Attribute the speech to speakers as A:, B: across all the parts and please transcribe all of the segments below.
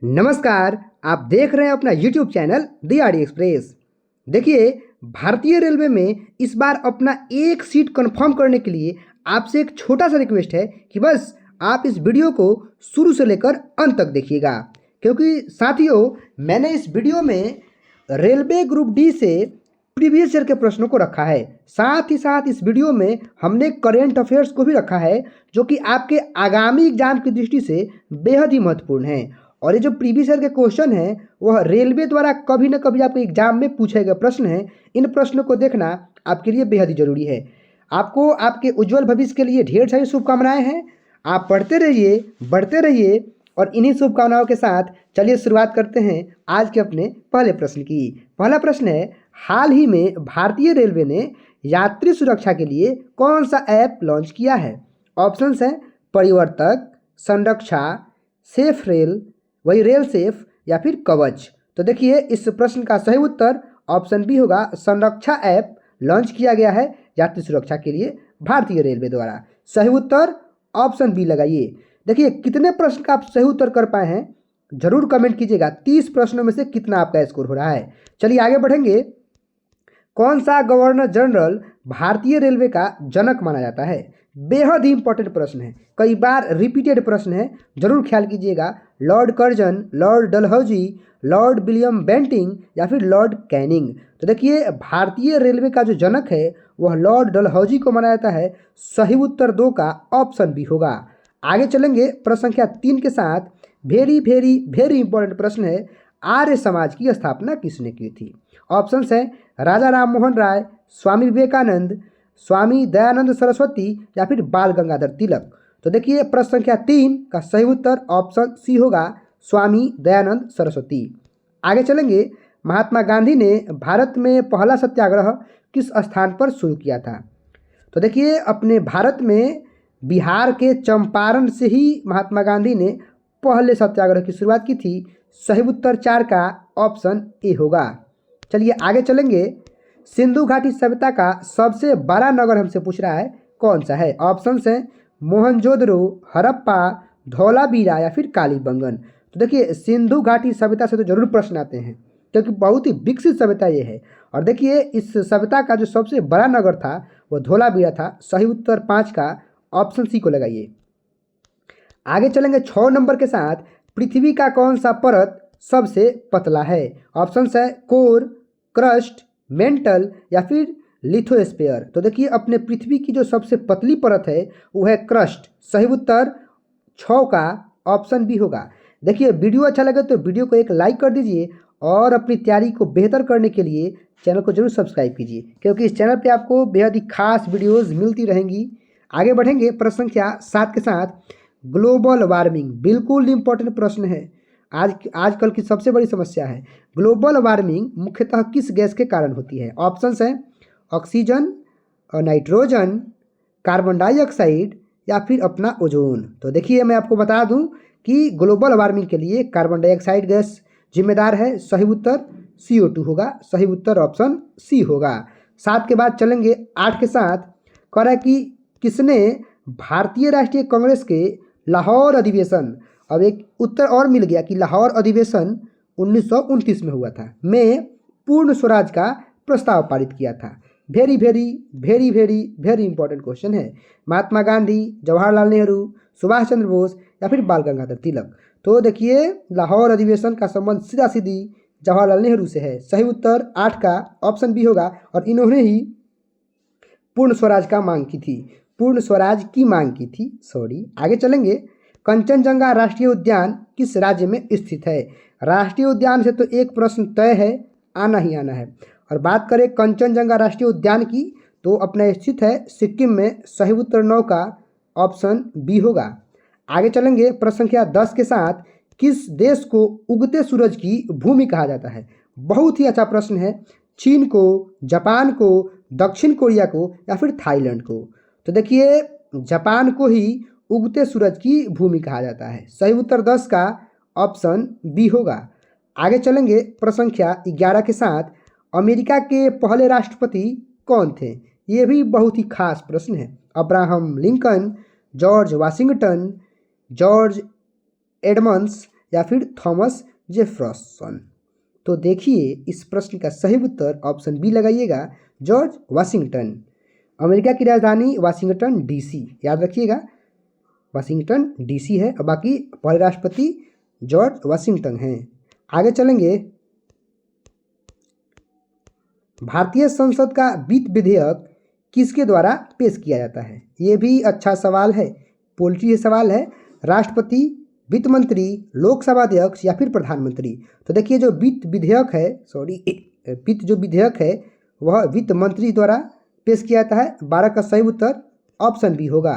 A: नमस्कार। आप देख रहे हैं अपना YouTube चैनल दी आरडी एक्सप्रेस। देखिए, भारतीय रेलवे में इस बार अपना एक सीट कंफर्म करने के लिए आपसे एक छोटा सा रिक्वेस्ट है कि बस आप इस वीडियो को शुरू से लेकर अंत तक देखिएगा, क्योंकि साथियों मैंने इस वीडियो में रेलवे ग्रुप डी से प्रीवियस ईयर के प्रश्नों को रखा है। साथ ही साथ इस वीडियो में हमने करेंट अफेयर्स को भी रखा है, जो कि आपके आगामी एग्जाम की दृष्टि से बेहद ही महत्वपूर्ण है। और ये जो प्रीवियस ईयर के क्वेश्चन हैं वह रेलवे द्वारा कभी न कभी आपके एग्जाम में पूछे गए प्रश्न हैं। इन प्रश्नों को देखना आपके लिए बेहद ही जरूरी है। आपको आपके उज्जवल भविष्य के लिए ढेर सारी शुभकामनाएं हैं। आप पढ़ते रहिए, बढ़ते रहिए, और इन्हीं शुभकामनाओं के साथ चलिए शुरुआत करते हैं आज के अपने पहले प्रश्न की। पहला प्रश्न है, हाल ही में भारतीय रेलवे ने यात्री सुरक्षा के लिए कौन सा ऐप लॉन्च किया है? ऑप्शंस हैं परिवर्तक, संरक्षा, सेफ रेल, वही रेल सेफ, या फिर कवच। तो देखिए, इस प्रश्न का सही उत्तर ऑप्शन बी होगा। संरक्षा ऐप लॉन्च किया गया है यात्री सुरक्षा के लिए भारतीय रेलवे द्वारा। सही उत्तर ऑप्शन बी लगाइए। देखिए, कितने प्रश्न का आप सही उत्तर कर पाए हैं जरूर कमेंट कीजिएगा। 30 प्रश्नों में से कितना आपका स्कोर हो रहा है। चलिए आगे बढ़ेंगे। कौन सा गवर्नर जनरल भारतीय रेलवे का जनक माना जाता है? बेहद ही इंपॉर्टेंट प्रश्न है, कई बार रिपीटेड प्रश्न है, जरूर ख्याल कीजिएगा। Lord Curzon, Lord Dalhousie, Lord William Bentinck, या फिर लॉर्ड कैनिंग। तो देखिए, भारतीय रेलवे का जो जनक है वह लॉर्ड डलहौजी को माना जाता है। सही उत्तर 2 का ऑप्शन बी होगा। आगे चलेंगे प्रश्न संख्या 3 के साथ। वेरी वेरी वेरी इंपॉर्टेंट प्रश्न है, आर्य समाज की स्थापना किसने की थी? ऑप्शंस हैं राजा राम मोहन राय, स्वामी विवेकानंद, स्वामी दयानंद सरस्वती, या फिर बाल गंगाधर तिलक। तो देखिए, प्रश्न संख्या 3 का सही उत्तर ऑप्शन सी होगा, स्वामी दयानंद सरस्वती। आगे चलेंगे। महात्मा गांधी ने भारत में पहला सत्याग्रह किस स्थान पर शुरू किया था? तो देखिए, अपने भारत में बिहार के चंपारण से ही महात्मा गांधी ने पहले सत्याग्रह की शुरुआत की थी। सही उत्तर 4 का ऑप्शन ए होगा। चलिए आगे चलेंगे। सिंधु घाटी सभ्यता का सबसे बड़ा नगर हमसे पूछ रहा है, कौन सा है? ऑप्शंस हैं मोहनजोदड़ो, हड़प्पा, धौलावीरा, या फिर कालीबंगन। तो देखिए, सिंधु घाटी सभ्यता से तो जरूर प्रश्न आते हैं, क्योंकि बहुत ही विकसित सभ्यता ये है। और देखिए, इस सभ्यता का जो सबसे बड़ा नगर था वह धौलावीरा था। सही उत्तर 5 का ऑप्शन सी को लगाइए। आगे चलेंगे 6 नंबर के साथ। पृथ्वी का कौन सा परत सबसे पतला है? ऑप्शंस है कोर, क्रस्ट, मेंटल, या फिर लिथोस्फीयर। तो देखिए, अपने पृथ्वी की जो सबसे पतली परत है वो है क्रस्ट। सही उत्तर 6 का ऑप्शन बी होगा। देखिए, वीडियो अच्छा लगे तो वीडियो को एक लाइक कर दीजिए, और अपनी तैयारी को बेहतर करने के लिए चैनल को जरूर सब्सक्राइब कीजिए, क्योंकि इस चैनल पे आपको बेहद ही खास वीडियोज़ मिलती रहेंगी। आगे बढ़ेंगे प्रश्न संख्या 7 के साथ। ग्लोबल वार्मिंग बिल्कुल इंपॉर्टेंट प्रश्न है, आजकल की सबसे बड़ी समस्या है। ग्लोबल वार्मिंग मुख्यतः किस गैस के कारण होती है? ऑप्शंस हैं ऑक्सीजन, नाइट्रोजन, कार्बन डाइऑक्साइड, या फिर अपना ओजोन। तो देखिए, मैं आपको बता दूं कि ग्लोबल वार्मिंग के लिए कार्बन डाइऑक्साइड गैस जिम्मेदार है। सही उत्तर CO2 होगा। सही उत्तर ऑप्शन सी होगा। 7 के बाद चलेंगे 8 के साथ। कह रहा है कि किसने भारतीय राष्ट्रीय कांग्रेस के लाहौर अधिवेशन, अब एक उत्तर और मिल गया कि लाहौर अधिवेशन 1929 में हुआ था, में पूर्ण स्वराज का प्रस्ताव पारित किया था? Very very very very very important question है। महात्मा गांधी, जवाहरलाल नेहरू, सुभाष चंद्र बोस, या फिर बाल गंगाधर तिलक। तो देखिए, लाहौर अधिवेशन का संबंध सीधा सीधी जवाहरलाल नेहरू से है। सही उत्तर 8 का ऑप्शन बी होगा। और इन्होंने ही पूर्ण स्वराज का मांग की थी, पूर्ण स्वराज की मांग की थी, सॉरी। आगे चलेंगे। कंचनजंगा राष्ट्रीय उद्यान किस राज्य में स्थित है? राष्ट्रीय उद्यान से तो एक प्रश्न तय है, आना ही आना है। और बात करें कंचनजंगा राष्ट्रीय उद्यान की, तो अपना स्थित है सिक्किम में। सही उत्तर 9 का ऑप्शन बी होगा। आगे चलेंगे प्रश्न संख्या 10 के साथ। किस देश को उगते सूरज की भूमि कहा जाता है? बहुत ही अच्छा प्रश्न है। चीन को, जापान को, दक्षिण कोरिया को, या फिर थाईलैंड को? तो देखिए, जापान को ही उगते सूरज की भूमि कहा जाता है। सही उत्तर 10 का ऑप्शन बी होगा। आगे चलेंगे प्रश्न संख्या 11 के साथ। अमेरिका के पहले राष्ट्रपति कौन थे? ये भी बहुत ही खास प्रश्न है। Abraham Lincoln, George Washington, George Edmunds, या फिर थॉमस जेफरसन। तो देखिए इस प्रश्न का सही उत्तर ऑप्शन बी लगाइएगा, जॉर्ज वाशिंगटन। अमेरिका की राजधानी वाशिंगटन डीसी, याद रखिएगा वाशिंगटन डीसी है, और बाकी पहले राष्ट्रपति जॉर्ज वाशिंगटन हैं। आगे चलेंगे, भारतीय संसद का वित्त विधेयक किसके द्वारा पेश किया जाता है? ये भी अच्छा सवाल है, पोल्ट्री सवाल है। राष्ट्रपति, वित्त मंत्री, लोकसभा अध्यक्ष या फिर प्रधानमंत्री? तो देखिए जो वित्त विधेयक है, वित्त जो विधेयक है वह वित्त मंत्री द्वारा पेश किया जाता है। 12 का सही उत्तर ऑप्शन बी होगा।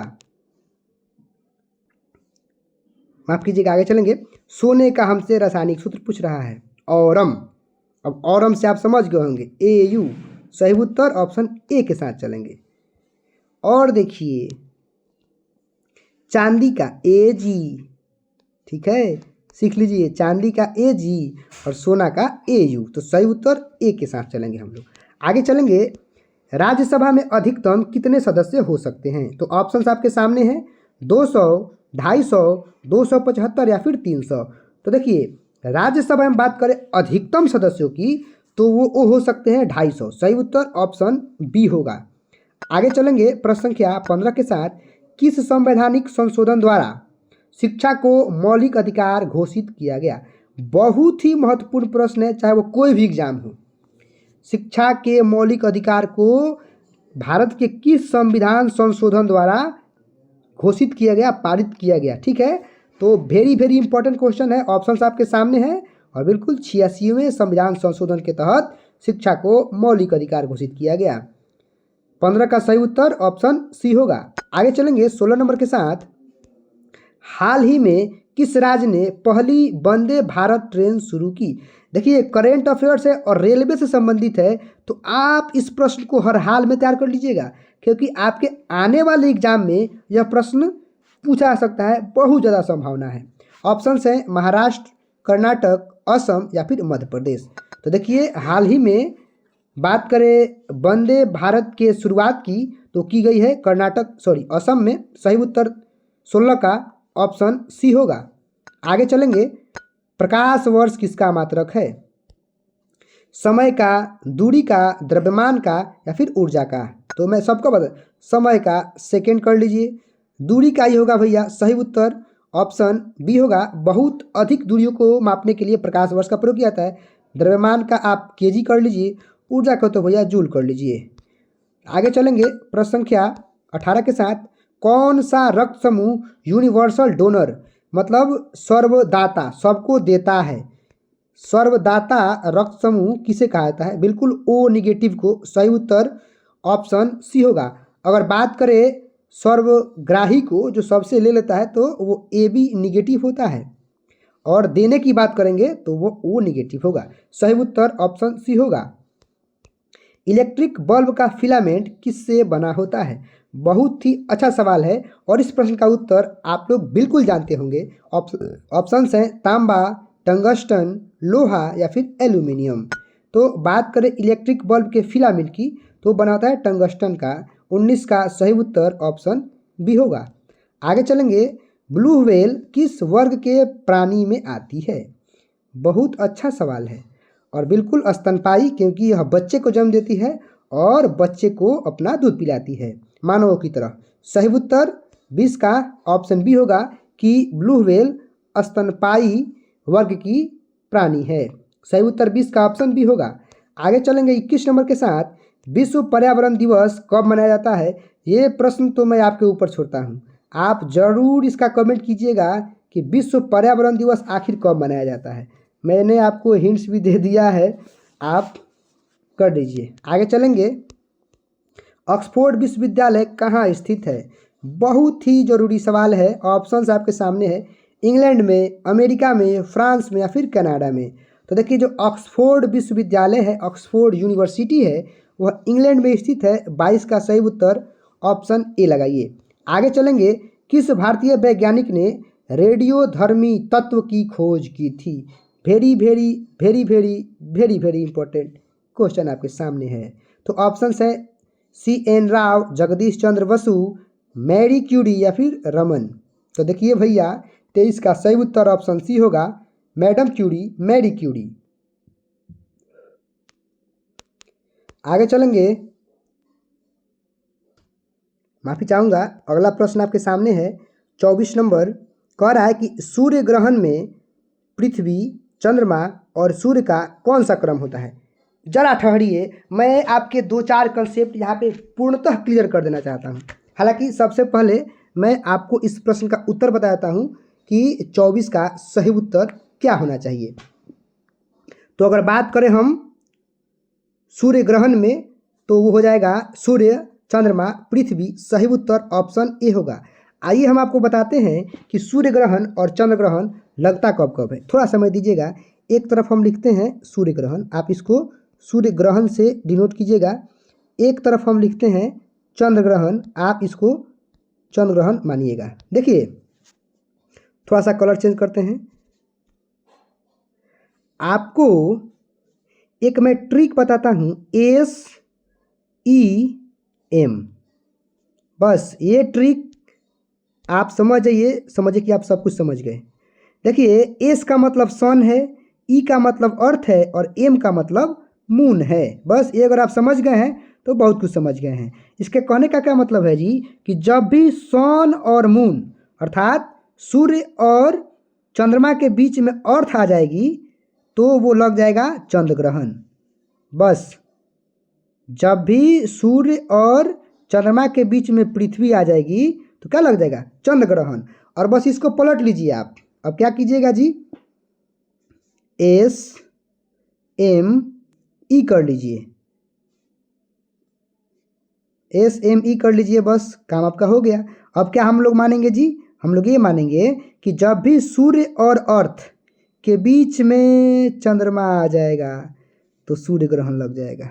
A: माफ कीजिएगा, आगे चलेंगे। सोने का हमसे रासायनिक सूत्र पूछ रहा है, औरम। अब औरम से आप समझ गए होंगे, AU। सही उत्तर ऑप्शन ए के साथ चलेंगे। और देखिए चांदी का AG, ठीक है, सीख लीजिए, चांदी का AG और सोना का AU। तो सही उत्तर ए के साथ चलेंगे हम लोग। आगे चलेंगे, राज्यसभा में अधिकतम कितने सदस्य हो सकते हैं? तो ऑप्शंस आपके सामने हैं, 200, 250, 275 या फिर 300। तो देखिए राज्यसभा में बात करें अधिकतम सदस्यों की तो वो हो सकते हैं 250। सही उत्तर ऑप्शन बी होगा। आगे चलेंगे प्रश्न संख्या 15 के साथ, किस संवैधानिक संशोधन द्वारा शिक्षा को मौलिक अधिकार घोषित किया गया? बहुत ही महत्वपूर्ण प्रश्न है, चाहे वो कोई भी एग्जाम हो। शिक्षा के मौलिक अधिकार को भारत के किस संविधान संशोधन द्वारा घोषित किया गया, पारित किया गया? ठीक है, तो वेरी वेरी इंपॉर्टेंट क्वेश्चन है। ऑप्शंस आपके सामने हैं और बिल्कुल 86वें संविधान संशोधन के तहत शिक्षा को मौलिक अधिकार घोषित किया गया। 15 का सही उत्तर ऑप्शन सी होगा। आगे चलेंगे 16 नंबर के साथ, हाल ही में किस राज्य ने पहली वंदे भारत ट्रेन शुरू की? देखिए करेंट अफेयर्स है और रेलवे से संबंधित है, तो आप इस प्रश्न को हर हाल में तैयार कर लीजिएगा, क्योंकि आपके आने वाले एग्जाम में यह प्रश्न पूछा जा सकता है, बहुत ज़्यादा संभावना है। ऑप्शंस हैं महाराष्ट्र, कर्नाटक, असम या फिर मध्य प्रदेश। तो देखिए हाल ही में बात करें वंदे भारत के शुरुआत की तो की गई है असम में। सही उत्तर 16 का ऑप्शन सी होगा। आगे चलेंगे, प्रकाश वर्ष किसका मात्रक है? समय का, दूरी का, द्रव्यमान का या फिर ऊर्जा का? तो मैं सबको बता, समय का सेकंड कर लीजिए, दूरी का ही होगा भैया। सही उत्तर ऑप्शन बी होगा। बहुत अधिक दूरियों को मापने के लिए प्रकाश वर्ष का प्रयोग किया जाता है। द्रव्यमान का आप केजी कर लीजिए, ऊर्जा का तो भैया जूल कर लीजिए। आगे चलेंगे प्रश्न संख्या 18 के साथ, कौन सा रक्त समूह यूनिवर्सल डोनर मतलब सर्वदाता, सबको देता है? सर्वदाता रक्त समूह किसे कहा जाता है? बिल्कुल O निगेटिव को। सही उत्तर ऑप्शन सी होगा। अगर बात करें सर्वग्राही को, जो सबसे ले लेता है, तो वो AB निगेटिव होता है, और देने की बात करेंगे तो वो O निगेटिव होगा। सही उत्तर ऑप्शन सी होगा। इलेक्ट्रिक बल्ब का फिलामेंट किससे बना होता है? बहुत ही अच्छा सवाल है और इस प्रश्न का उत्तर आप लोग बिल्कुल जानते होंगे। ऑप्शंस हैं तांबा, टंगस्टन, लोहा या फिर एल्यूमिनियम। तो बात करें इलेक्ट्रिक बल्ब के फिलामेंट की तो बना होता है टंगस्टन का। 19 का सही उत्तर ऑप्शन बी होगा। आगे चलेंगे, ब्लू व्हेल किस वर्ग के प्राणी में आती है? बहुत अच्छा सवाल है और बिल्कुल स्तनपायी, क्योंकि यह बच्चे को जन्म देती है और बच्चे को अपना दूध पिलाती है मानवों की तरह। सही उत्तर 20 का ऑप्शन बी होगा कि ब्लू व्हेल स्तनपायी वर्ग की प्राणी है। सही उत्तर 20 का ऑप्शन बी होगा। आगे चलेंगे 21 नंबर के साथ, विश्व पर्यावरण दिवस कब मनाया जाता है? ये प्रश्न तो मैं आपके ऊपर छोड़ता हूँ, आप जरूर इसका कमेंट कीजिएगा कि विश्व पर्यावरण दिवस आखिर कब मनाया जाता है। मैंने आपको हिंट्स भी दे दिया है, आप कर दीजिए। आगे चलेंगे, ऑक्सफोर्ड विश्वविद्यालय कहाँ स्थित है? बहुत ही जरूरी सवाल है। ऑप्शंस आपके सामने है, इंग्लैंड में, अमेरिका में, फ्रांस में या फिर कनाडा में। तो देखिए जो ऑक्सफोर्ड विश्वविद्यालय है, ऑक्सफोर्ड यूनिवर्सिटी है, वह इंग्लैंड में स्थित है। 22 का सही उत्तर ऑप्शन ए लगाइए। आगे चलेंगे, किस भारतीय वैज्ञानिक ने रेडियोधर्मी तत्व की खोज की थी? Very very very very very very important question आपके सामने है। तो ऑप्शंस है CN राव, जगदीश चंद्र बसु, मैरी क्यूरी या फिर रमन। तो देखिए भैया 23 का सही उत्तर ऑप्शन सी होगा, मैडम क्यूरी, मैरी क्यूरी। आगे चलेंगे, माफी चाहूँगा, अगला प्रश्न आपके सामने है 24 नंबर। कह रहा है कि सूर्य ग्रहण में पृथ्वी, चंद्रमा और सूर्य का कौन सा क्रम होता है। जरा ठहरिए, मैं आपके 2-4 कंसेप्ट यहाँ पे पूर्णतः क्लियर कर देना चाहता हूँ। हालांकि सबसे पहले मैं आपको इस प्रश्न का उत्तर बताता हूँ कि 24 का सही उत्तर क्या होना चाहिए। तो अगर बात करें हम सूर्य ग्रहण में, तो वो हो जाएगा सूर्य, चंद्रमा, पृथ्वी। सही उत्तर ऑप्शन ए होगा। आइए हम आपको बताते हैं कि सूर्य ग्रहण और चंद्र ग्रहण लगता कब कब है। थोड़ा समय दीजिएगा। एक तरफ हम लिखते हैं सूर्य ग्रहण, आप इसको सूर्य ग्रहण से डिनोट कीजिएगा। एक तरफ हम लिखते हैं चंद्र ग्रहण, आप इसको चंद्र ग्रहण मानिएगा। देखिए, थोड़ा सा कलर चेंज करते हैं। आपको एक मैं ट्रिक बताता हूँ, SEM। बस ये ट्रिक आप समझ जाइए, समझिए कि आप सब कुछ समझ गए। देखिए, एस का मतलब सन है, ई का मतलब अर्थ है और एम का मतलब मून है। बस ये अगर आप समझ गए हैं तो बहुत कुछ समझ गए हैं। इसके कहने का क्या मतलब है जी, कि जब भी सन और मून अर्थात सूर्य और चंद्रमा के बीच में अर्थ आ जाएगी तो वो लग जाएगा चंद्र ग्रहण। बस जब भी सूर्य और चंद्रमा के बीच में पृथ्वी आ जाएगी तो क्या लग जाएगा, चंद्र ग्रहण। और बस इसको पलट लीजिए आप। अब क्या कीजिएगा जी, SME कर लीजिए, SME कर लीजिए, बस काम आपका हो गया। अब क्या हम लोग मानेंगे जी, हम लोग ये मानेंगे कि जब भी सूर्य और अर्थ के बीच में चंद्रमा आ जाएगा तो सूर्य ग्रहण लग जाएगा।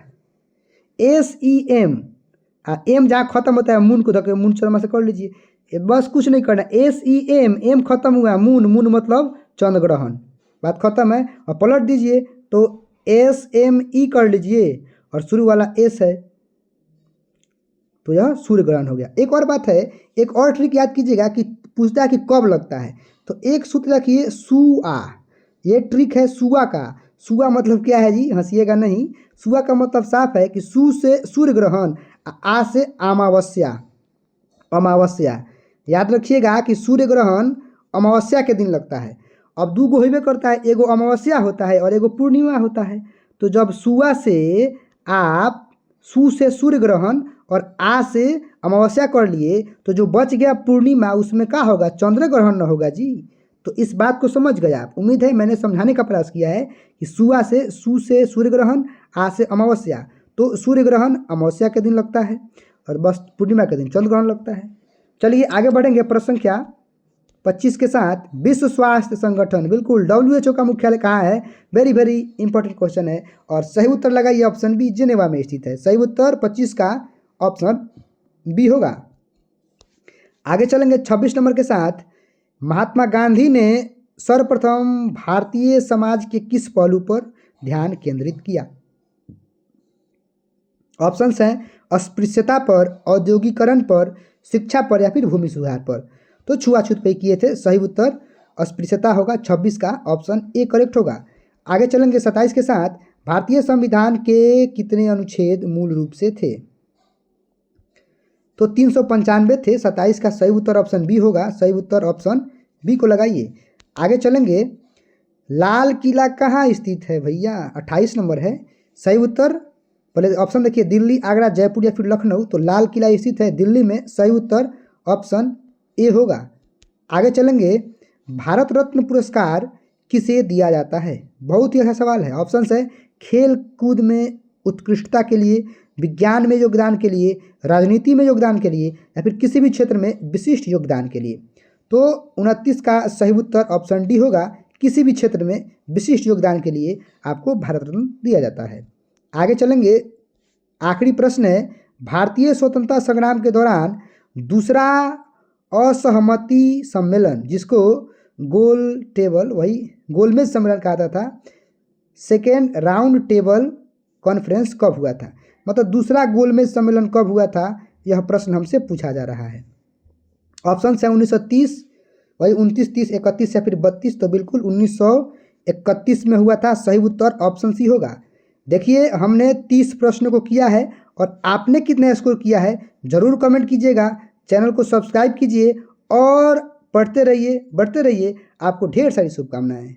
A: SEM, एम जहाँ खत्म होता है मून को धके मून चंद्रमा से कर लीजिए। बस कुछ नहीं करना, SEM, एम खत्म हुआ, मून, मून मतलब चंद्र ग्रहण, बात खत्म है। और पलट दीजिए तो SME कर लीजिए और शुरू वाला S है तो यह सूर्य ग्रहण हो गया। एक और बात है, एक और ट्रिक याद कीजिएगा कि पूछता है कि कब लगता है, तो एक सूत्र रखिए सुआ। ये ट्रिक है सुआ का। सुआ मतलब क्या है जी, हंसिएगा नहीं। सुआ का मतलब साफ है कि सु से सूर्य ग्रहण, आ से अमावस्या, अमावस्या। याद रखिएगा कि सूर्य ग्रहण अमावस्या के दिन लगता है। अब दो गो होबे करता है, एगो अमावस्या होता है और एगो पूर्णिमा होता है। तो जब सुआ से आप सु से सूर्य ग्रहण और आ से अमावस्या कर लिए तो जो बच गया पूर्णिमा, उसमें क्या होगा, चंद्र ग्रहण न होगा जी। तो इस बात को समझ गए आप। उम्मीद है मैंने समझाने का प्रयास किया है कि सुआ से सु से सूर्य ग्रहण, आ से अमावस्या। तो सूर्य ग्रहण अमावस्या के दिन लगता है और बस पूर्णिमा के दिन चंद्र ग्रहण लगता है। चलिए आगे बढ़ेंगे प्रश्न संख्या 25 के साथ। विश्व स्वास्थ्य संगठन, बिल्कुल WHO का मुख्यालय कहाँ है, वेरी वेरी इंपॉर्टेंट क्वेश्चन है। और सही उत्तर लगाइए ऑप्शन बी, जिनेवा में स्थित है। सही उत्तर 25 का ऑप्शन बी होगा। आगे चलेंगे 26 नंबर के साथ। महात्मा गांधी ने सर्वप्रथम भारतीय समाज के किस पहलू पर ध्यान केंद्रित किया। ऑप्शंस हैं अस्पृश्यता पर, औद्योगिकरण पर, शिक्षा पर या फिर भूमि सुधार पर। तो छुआछूत पे किए थे। सही उत्तर अस्पृश्यता होगा, 26 का ऑप्शन ए करेक्ट होगा। आगे चलेंगे 27 के साथ। भारतीय संविधान के कितने अनुच्छेद मूल रूप से थे। तो 395 थे। 27 का सही उत्तर ऑप्शन बी होगा। सही उत्तर ऑप्शन बी को लगाइए। आगे चलेंगे, लाल किला कहाँ स्थित है भैया, 28 नंबर है। सही उत्तर, पहले ऑप्शन देखिए, दिल्ली, आगरा, जयपुर या फिर लखनऊ। तो लाल किला स्थित है दिल्ली में। सही उत्तर ऑप्शन ए होगा। आगे चलेंगे, भारत रत्न पुरस्कार किसे दिया जाता है। बहुत ही अच्छा सवाल है। ऑप्शंस है खेल कूद में उत्कृष्टता के लिए, विज्ञान में योगदान के लिए, राजनीति में योगदान के लिए या फिर किसी भी क्षेत्र में विशिष्ट योगदान के लिए। तो 29 का सही उत्तर ऑप्शन डी होगा। किसी भी क्षेत्र में विशिष्ट योगदान के लिए आपको भारत रत्न दिया जाता है। आगे चलेंगे, आखिरी प्रश्न है, भारतीय स्वतंत्रता संग्राम के दौरान दूसरा असहमति सम्मेलन, जिसको गोल टेबल, वही गोलमेज सम्मेलन कहा जाता था, सेकेंड राउंड टेबल कॉन्फ्रेंस कब हुआ था। मतलब दूसरा गोलमेज सम्मेलन कब हुआ था, यह प्रश्न हमसे पूछा जा रहा है। ऑप्शन है 1930, वही 29, 30, 31 या फिर 32। तो बिल्कुल 31 में हुआ था। सही उत्तर ऑप्शन सी होगा। देखिए हमने 30 प्रश्नों को किया है और आपने कितना स्कोर किया है ज़रूर कमेंट कीजिएगा। चैनल को सब्सक्राइब कीजिए और पढ़ते रहिए, बढ़ते रहिए। आपको ढेर सारी शुभकामनाएं।